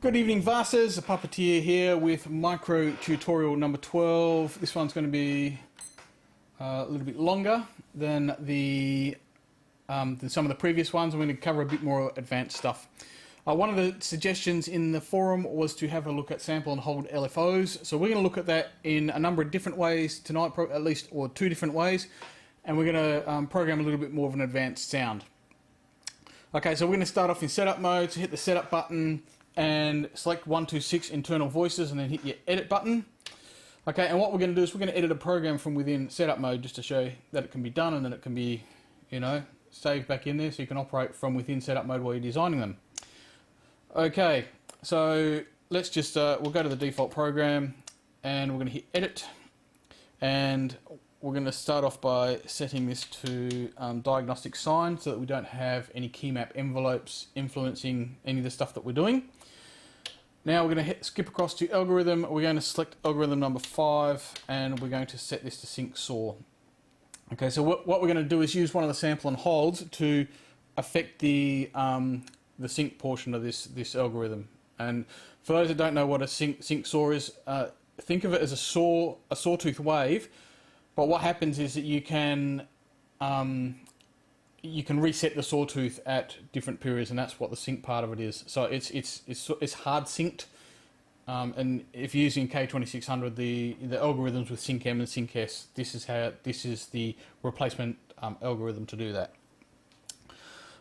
Good evening, Vases. A puppeteer here with MiKro tutorial number 12. This one's going to be a little bit longer than some of the previous ones. I'm going to cover a bit more advanced stuff. One of the suggestions in the forum was to have a look at sample and hold LFOs. So we're going to look at that in a number of different ways tonight, at least, or two different ways. And we're going to program a little bit more of an advanced sound. Okay, so we're going to start off in setup mode. So hit the setup button and select 126 internal voices and then hit your edit button. Okay, and what we're going to do is we're going to edit a program from within setup mode just to show that it can be done and then it can be, you know, saved back in there so you can operate from within setup mode while you're designing them. Okay, so let's just, we'll go to the default program and we're going to hit edit, and we're going to start off by setting this to diagnostic sign so that we don't have any key map envelopes influencing any of the stuff that we're doing. Now we're going to skip across to algorithm. We're going to select algorithm number 5 and we're going to set this to sync saw. Okay, so what we're going to do is use one of the sample and holds to affect the sync portion of this algorithm. And for those that don't know what a sync saw is, think of it as a sawtooth wave. But what happens is that you can reset the sawtooth at different periods, and that's what the sync part of it is. So it's hard synced, and if you're using K2600, the algorithms with sync M and sync S, this is the replacement algorithm to do that.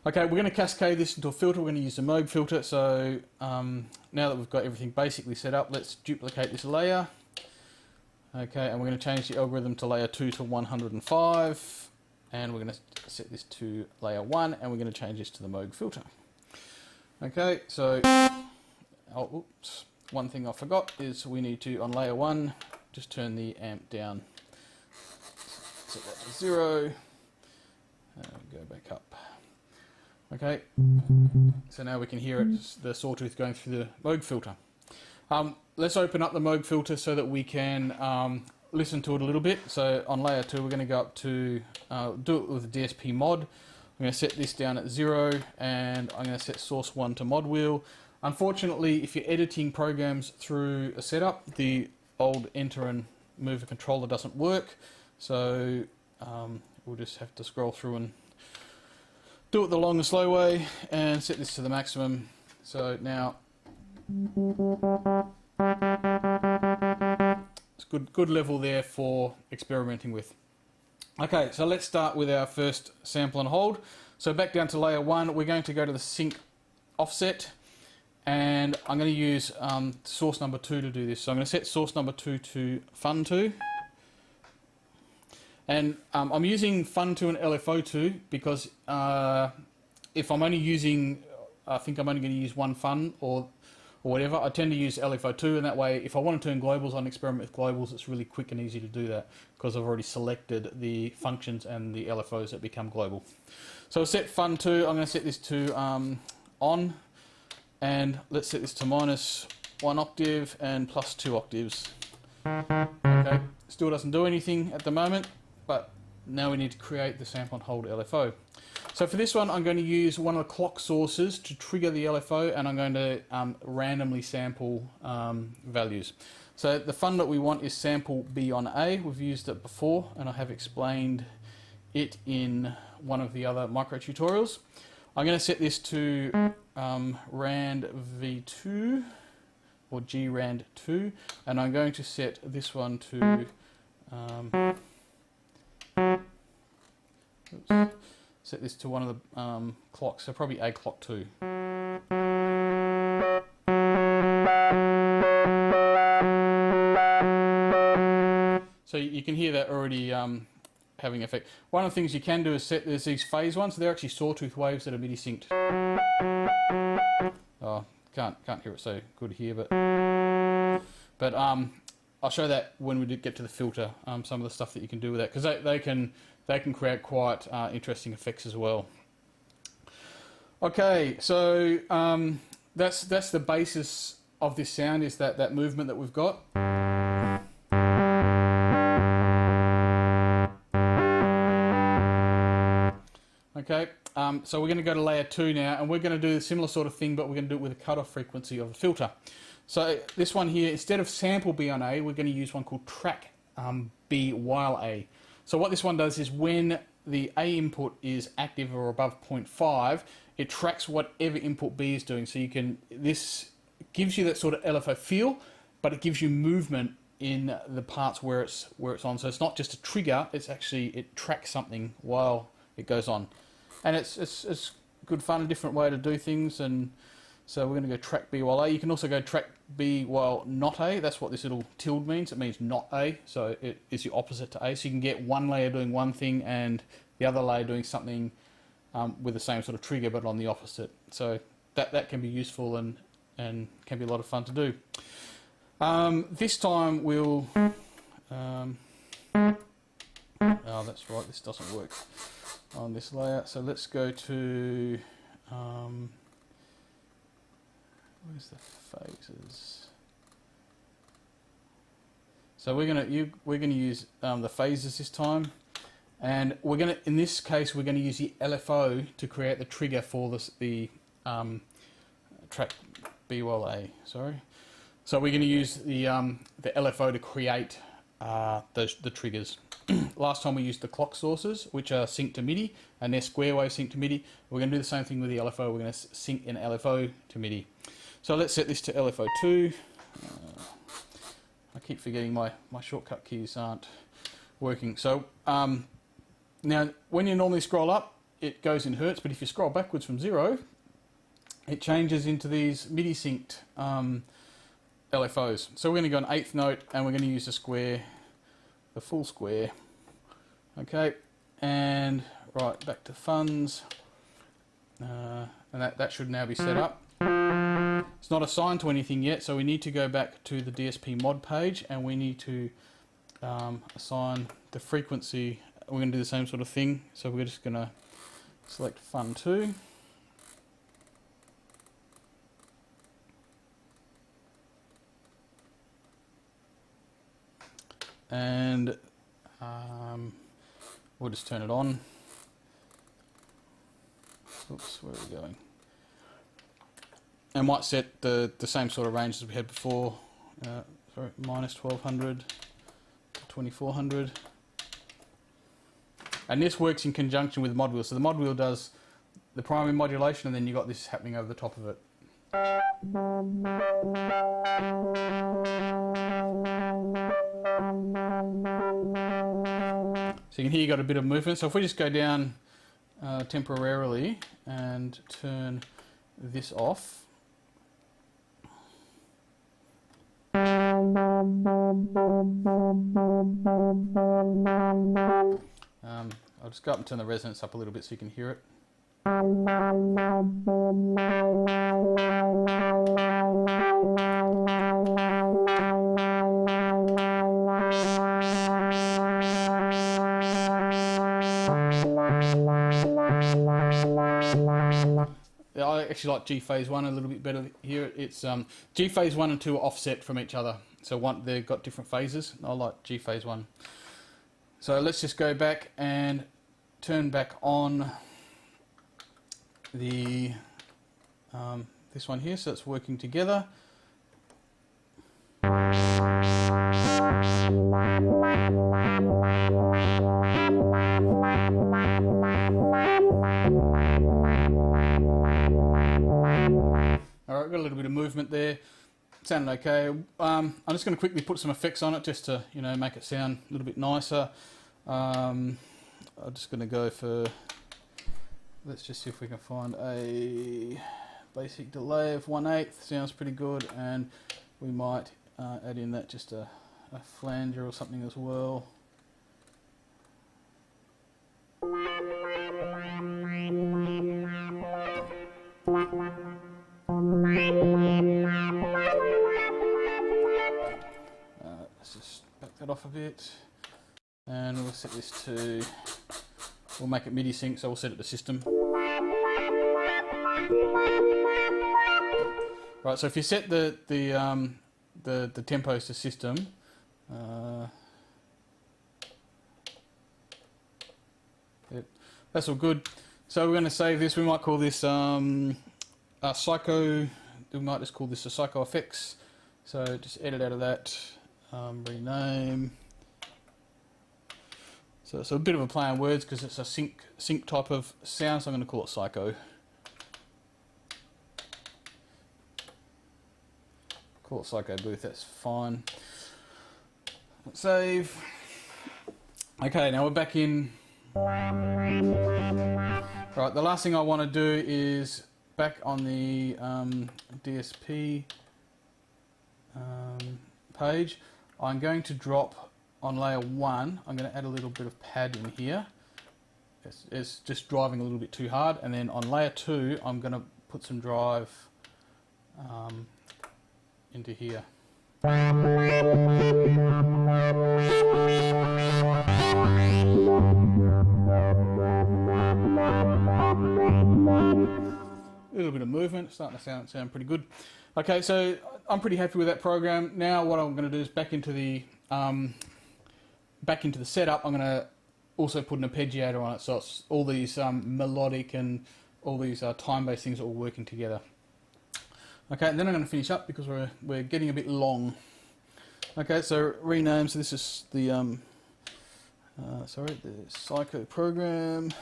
Okay, we're going to cascade this into a filter. We're going to use the Moog filter. So now that we've got everything basically set up, let's duplicate this layer. Okay, and we're going to change the algorithm to layer 2 to 105, and we're going to set this to layer 1, and we're going to change this to the Moog filter. Okay, so oops, one thing I forgot is we need to, on layer 1, just turn the amp down. Set that to 0, and go back up. Okay, so now we can hear it, the sawtooth going through the Moog filter. Let's open up the Moog filter so that we can listen to it a little bit. So on layer 2 we're going to go up to do it with the DSP mod. I'm going to set this down at 0 and I'm going to set source 1 to mod wheel. Unfortunately, if you're editing programs through a setup, the old enter and move a controller doesn't work. So we'll just have to scroll through and do it the long and slow way and set this to the maximum. So now it's good level there for experimenting with. Okay, so let's start with our first sample and hold. So back down to layer 1, we're going to go to the sync offset, and I'm going to use source number 2 to do this. So I'm going to set source number 2 to fun2, and I'm using fun2 and LFO2 because if I'm only using, I think I'm only going to use one fun or whatever, I tend to use LFO2, and that way if I want to turn globals on, experiment with globals, it's really quick and easy to do that because I've already selected the functions and the LFOs that become global. So I'll set fun2, I'm going to set this to on, and let's set this to -1 octave and +2 octaves. Okay, still doesn't do anything at the moment, but now we need to create the sample and hold LFO. So for this one, I'm going to use one of the clock sources to trigger the LFO, and I'm going to randomly sample values. So the fun that we want is sample B on A. We've used it before, and I have explained it in one of the other MiKro tutorials. I'm going to set this to rand V2 or grand2, and I'm going to set this one to set this to one of the clocks, so probably A clock 2. So you can hear that already having effect. One of the things you can do is set, there's these phase ones, so they're actually sawtooth waves that are MIDI synced. Oh, can't hear it so good here, but I'll show that when we get to the filter, some of the stuff that you can do with that, because they can create quite interesting effects as well. Okay, so that's the basis of this sound, is that movement that we've got. Okay, so we're going to go to layer 2 now, and we're going to do a similar sort of thing, but we're going to do it with a cutoff frequency of the filter. So this one here, instead of sample B on A, we're going to use one called track B while A. So what this one does is when the A input is active or above 0.5, it tracks whatever input B is doing. So this gives you that sort of LFO feel, but it gives you movement in the parts where it's on. So it's not just a trigger; it's actually, it tracks something while it goes on, and it's good fun, a different way to do things. And so we're going to go track B while A. You can also go track B while not A. That's what this little tilde means. It means not A, so it is the opposite to A. So you can get one layer doing one thing and the other layer doing something with the same sort of trigger, but on the opposite. So that can be useful and can be a lot of fun to do. This time we'll... oh, that's right, this doesn't work on this layer. So let's go to... where's the phases? So we're gonna use the phases this time, and in this case we're gonna use the LFO to create the trigger for the track B while A. Sorry. So we're gonna use the LFO to create the triggers. Last time we used the clock sources, which are synced to MIDI, and they're square wave synced to MIDI. We're gonna do the same thing with the LFO. We're gonna sync an LFO to MIDI. So let's set this to LFO2. I keep forgetting my shortcut keys aren't working. So now when you normally scroll up, it goes in hertz, but if you scroll backwards from 0, it changes into these MIDI synced LFOs. So we're going to go an 8th note, and we're going to use the square, the full square. Okay, and right, back to funds. And that should now be set up. It's not assigned to anything yet, so we need to go back to the DSP mod page, and we need to assign the frequency. We're going to do the same sort of thing, so we're just going to select Fun 2. And we'll just turn it on. Oops, where are we going? And might set the same sort of range as we had before. Sorry, minus 1200 to 2400. And this works in conjunction with the mod wheel. So the mod wheel does the primary modulation, and then you've got this happening over the top of it. So you can hear you got a bit of movement. So if we just go down temporarily and turn this off. I'll just go up and turn the resonance up a little bit so you can hear it. I actually like G phase 1 a little bit better here. It's G phase 1 and 2 are offset from each other, so they've got different phases. I like G phase 1. So let's just go back and turn back on the this one here, so it's working together. Alright, got a little bit of movement there. Sounded okay. I'm just going to quickly put some effects on it just to, make it sound a little bit nicer. I'm just going to go for, let's just see if we can find a basic delay of 1/8. Sounds pretty good, and we might add in that just a flanger or something as well. Let's off a bit, and we'll set this to, we'll make it MIDI sync, so we'll set it to system. Right, so if you set the tempos to system, yep, that's all good. So we're going to save this. We might call this Psycho. We might just call this a Psycho Effects. So just edit out of that, rename. So it's a bit of a play on words because it's a sync type of sound. So I'm going to call it Psycho. Call it Psycho Booth. That's fine. Let's save. Okay, now we're back in. Right, the last thing I want to do is back on the DSP page. I'm going to drop on layer 1. I'm going to add a little bit of pad in here. It's just driving a little bit too hard. And then on layer 2, I'm going to put some drive into here. A little bit of movement, starting to sound pretty good. Okay, so I'm pretty happy with that program. Now what I'm going to do is back into the setup. I'm going to also put an arpeggiator on it, so it's all these melodic and all these time-based things are all working together. Okay, and then I'm going to finish up because we're getting a bit long. Okay, so rename. So this is the the Psycho program.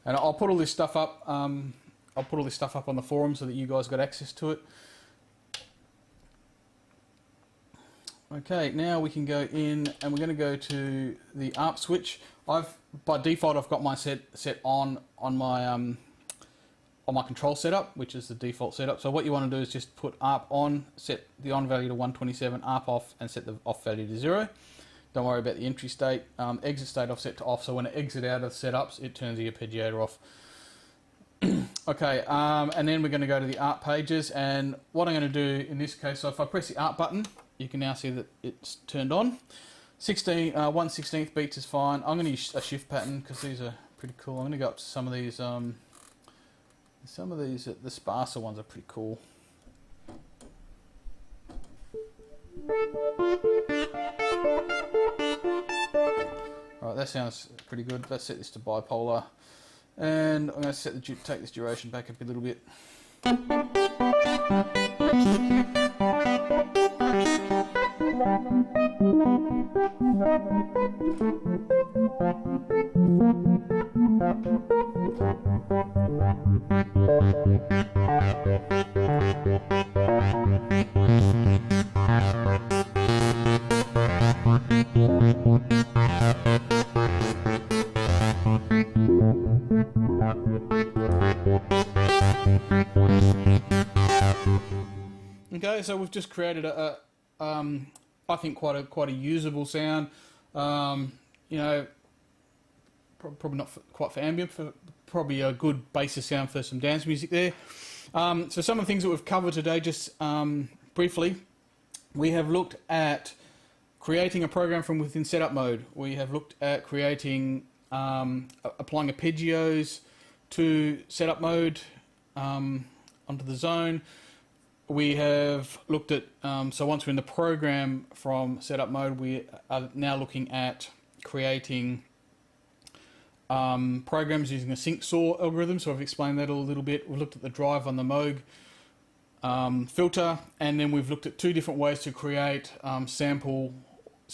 And I'll put all this stuff up. I'll put all this stuff up on the forum so that you guys got access to it. Okay, now we can go in and we're going to go to the ARP switch. By default I've got my set on my control setup, which is the default setup. So what you want to do is just put ARP on, set the on value to 127, ARP off, and set the off value to 0. Don't worry about the entry state. Exit state I've set to off, so when I exit out of setups, it turns the arpeggiator off. Okay, and then we're going to go to the ARP pages, and what I'm going to do in this case, so if I press the ARP button, you can now see that it's turned on. 1/16 beats is fine. I'm going to use a shift pattern because these are pretty cool. I'm going to go up to some of these, the sparser ones are pretty cool. Right, that sounds pretty good. Let's set this to bipolar, and I'm going to take this duration back up a little bit. Okay, so we've just created I think quite a usable sound. You know, probably not quite for ambient, probably a good basis sound for some dance music there. So some of the things that we've covered today, just briefly, we have looked at creating a program from within setup mode. We have looked at creating, applying arpeggios to setup mode onto the zone. We have looked at, so once we're in the program from setup mode, we are now looking at creating programs using a sync saw algorithm. So I've explained that a little bit. We've looked at the drive on the Moog filter, and then we've looked at two different ways to create sample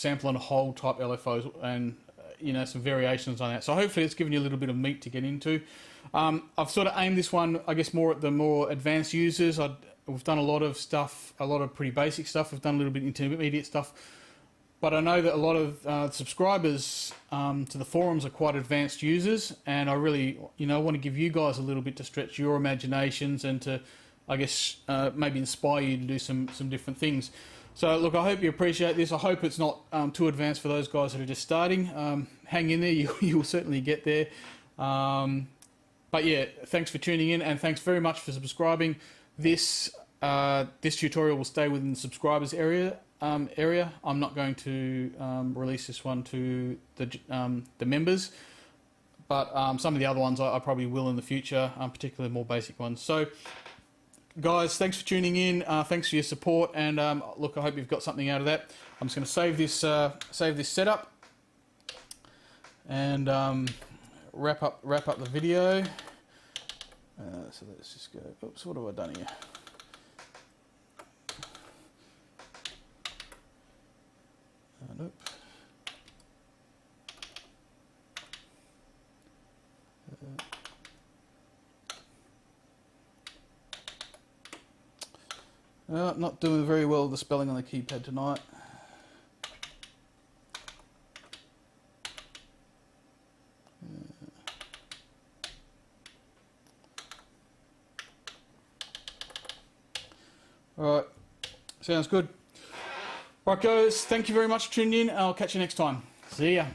and hold type LFOs, and you know, some variations on that. So hopefully it's given you a little bit of meat to get into. I've sort of aimed this one, I guess, more at the more advanced users. We've done a lot of stuff, a lot of pretty basic stuff. We've done a little bit intermediate stuff. But I know that a lot of subscribers to the forums are quite advanced users, and I really, want to give you guys a little bit to stretch your imaginations and to, I guess, maybe inspire you to do some different things. So look, I hope you appreciate this. I hope it's not too advanced for those guys that are just starting. Hang in there, you will certainly get there. But yeah, thanks for tuning in, and thanks very much for subscribing. This tutorial will stay within the subscribers area. I'm not going to release this one to the members, but some of the other ones I probably will in the future, particularly more basic ones. So, guys, thanks for tuning in. Thanks for your support, and look, I hope you've got something out of that. I'm just going to save this setup and wrap up the video. So let's just go. Oops, what have I done here? Nope. Not doing very well with the spelling on the keypad tonight. Alright, sounds good. Right guys, thank you very much for tuning in. I'll catch you next time. See ya.